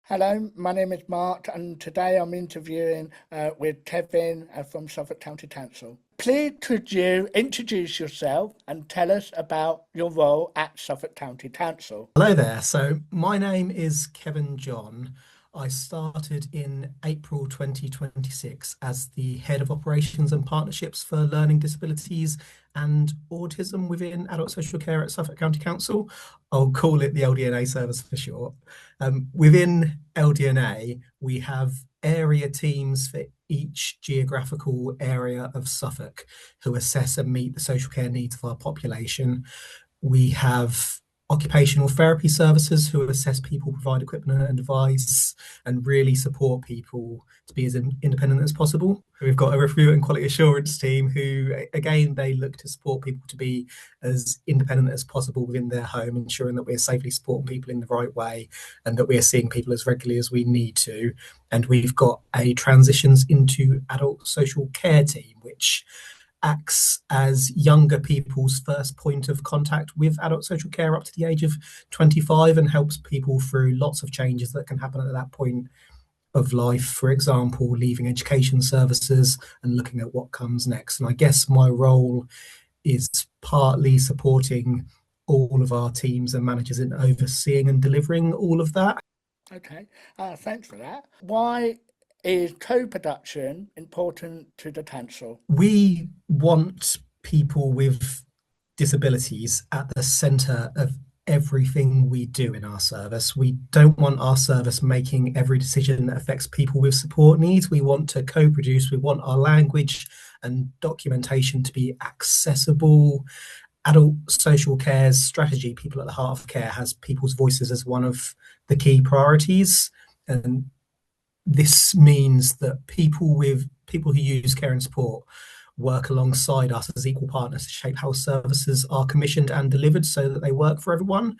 Hello, my name is Mark, and today I'm interviewing with Kevin from Suffolk County Council. Please could you introduce yourself and tell us about your role at Suffolk County Council? Hello there. So my name is Kevin John. I started in April 2026 as the Head of Operations and Partnerships for Learning Disabilities and Autism within Adult Social Care at Suffolk County Council. I'll call it the LDNA service for short. Within LDNA, we have area teams for each geographical area of Suffolk who assess and meet the social care needs of our population. We have occupational therapy services who assess people, provide equipment and advice, and really support people to be as independent as possible. We've got a review and quality assurance team who, again, they look to support people to be as independent as possible within their home, ensuring that we're safely supporting people in the right way and that we're seeing people as regularly as we need to. And we've got a transitions into adult social care team, which acts as younger people's first point of contact with adult social care up to the age of 25 and helps people through lots of changes that can happen at that point of life. For example, leaving education services and looking at what comes next. And I guess my role is partly supporting all of our teams and managers in overseeing and delivering all of that. Okay, thanks for that. Why is co-production important to the council? We want people with disabilities at the centre of everything we do in our service. We don't want our service making every decision that affects people with support needs. We want to co-produce, we want our language and documentation to be accessible. Adult social care's strategy, People at the Heart of Care, has people's voices as one of the key priorities. And this means that people who use care and support work alongside us as equal partners to shape how services are commissioned and delivered so that they work for everyone.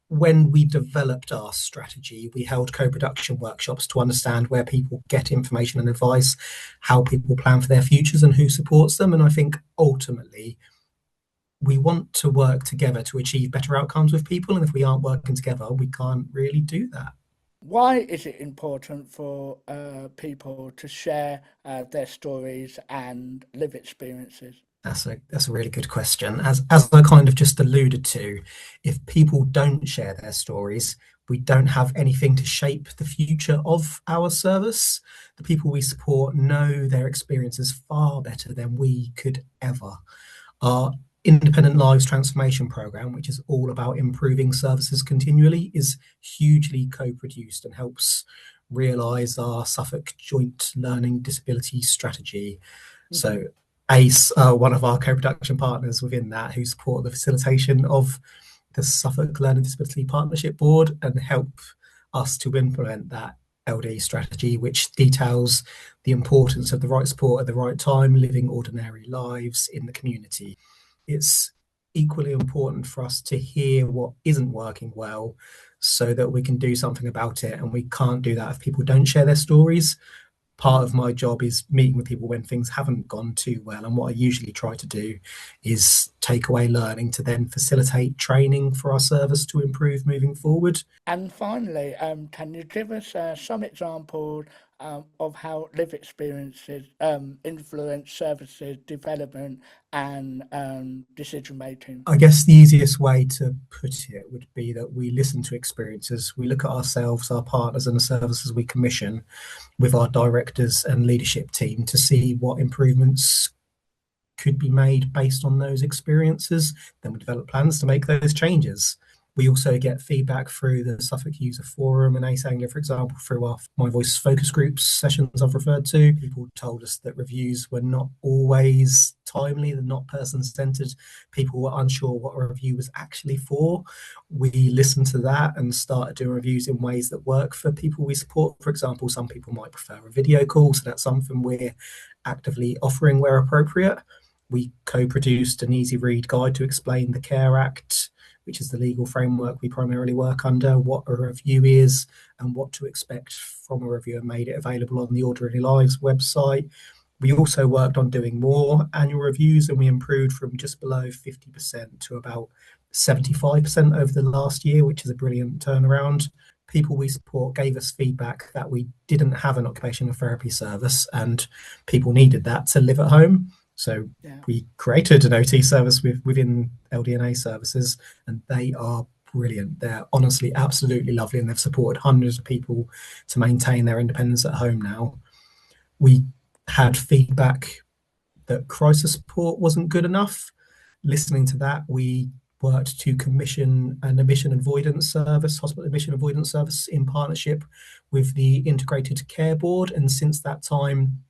When we developed our strategy, we held co-production workshops to understand where people get information and advice, how people plan for their futures and who supports them. And I think ultimately we want to work together to achieve better outcomes with people. And if we aren't working together, we can't really do that. Why is it important for people to share their stories and live experiences? That's a really good question. As I kind of just alluded to, if people don't share their stories, we don't have anything to shape the future of our service. The people we support know their experiences far better than we could ever. Our Independent Lives Transformation Programme, which is all about improving services continually, is hugely co-produced and helps realise our Suffolk Joint Learning Disability Strategy. Mhm. So ACE, one of our co-production partners within that, who support the facilitation of the Suffolk Learning Disability Partnership Board and help us to implement that LD strategy, which details the importance of the right support at the right time, living ordinary lives in the community. It's equally important for us to hear what isn't working well so that we can do something about it. And we can't do that if people don't share their stories. Part of my job is meeting with people when things haven't gone too well. And what I usually try to do is take away learning to then facilitate training for our service to improve moving forward. And finally, can you give us some examples of how live experiences influence services development and decision making? I guess the easiest way to put it would be that we listen to experiences, we look at ourselves, our partners, and the services we commission with our directors and leadership team to see what improvements could be made based on those experiences. Then we develop plans to make those changes. We also get feedback through the Suffolk User Forum and ACE Anglia, for example, through our My Voice focus groups sessions I've referred to. People told us that reviews were not always timely, they're not person-centered. People were unsure what a review was actually for. We listened to that and started doing reviews in ways that work for people we support. For example, some people might prefer a video call, so that's something we're actively offering where appropriate. We co-produced an easy read guide to explain the Care Act, which is the legal framework we primarily work under, what a review is and what to expect from a review, and made it available on the Ordinary Lives website. We also worked on doing more annual reviews, and we improved from just below 50% to about 75% over the last year, which is a brilliant turnaround. people we support gave us feedback that we didn't have an occupational therapy service and people needed that to live at home. So Yeah. we created an OT service within LDNA services, and they are brilliant. They're honestly absolutely lovely, and they've supported hundreds of people to maintain their independence at home now. We had feedback that crisis support wasn't good enough. Listening to that, we worked to commission an admission avoidance service, hospital admission avoidance service, in partnership with the Integrated Care Board. And since that time,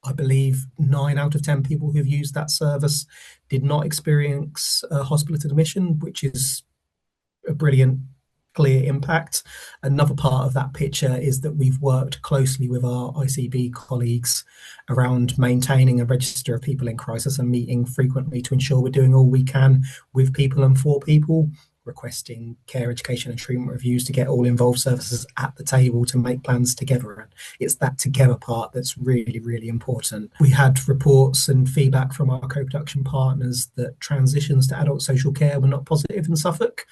I believe 9 out of 10 people who've used that service did not experience a hospital admission, which is a brilliant, clear impact. Another part of that picture is that we've worked closely with our ICB colleagues around maintaining a register of people in crisis and meeting frequently to ensure we're doing all we can with people and for people, requesting care, education and treatment reviews to get all involved services at the table to make plans together. And it's that together part that's really, really important. We had reports and feedback from our co-production partners that transitions to adult social care were not positive in Suffolk.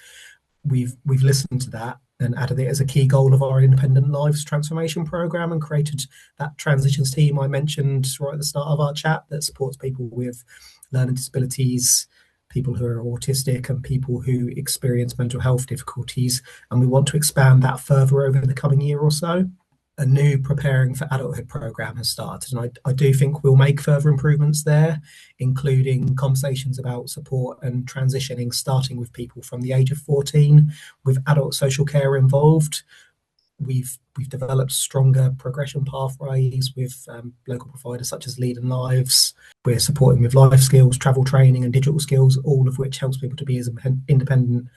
We've listened to that and added it as a key goal of our Independent Lives transformation program, and created that transitions team I mentioned right at the start of our chat that supports people with learning disabilities, people who are autistic, and people who experience mental health difficulties. And we want to expand that further over the coming year or so. A new Preparing for Adulthood program has started, and I do think we'll make further improvements there, including conversations about support and transitioning, starting with people from the age of 14 with adult social care involved. We've developed stronger progression pathways with local providers such as Lead and Lives. We're supporting with life skills, travel training and digital skills, all of which helps people to be as independent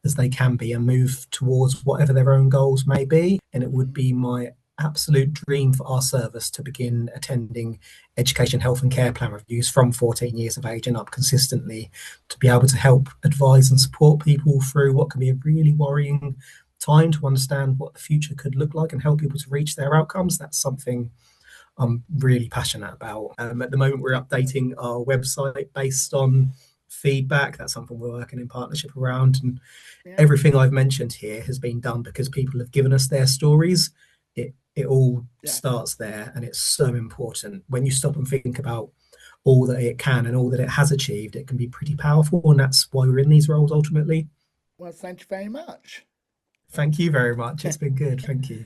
as they can be and move towards whatever their own goals may be. And it would be my absolute dream for our service to begin attending education, health and care plan reviews from 14 years of age and up consistently, to be able to help advise and support people through what can be a really worrying time, to understand what the future could look like and help people to reach their outcomes. That's something I'm really passionate about. At the moment, we're updating our website based on feedback. That's something we're working in partnership around. And everything I've mentioned here has been done because people have given us their stories. It all starts there, and it's so important. When you stop and think about all that it can and all that it has achieved, it can be pretty powerful, and that's why we're in these roles ultimately. Well, thank you very much. Thank you very much. It's been good. Thank you.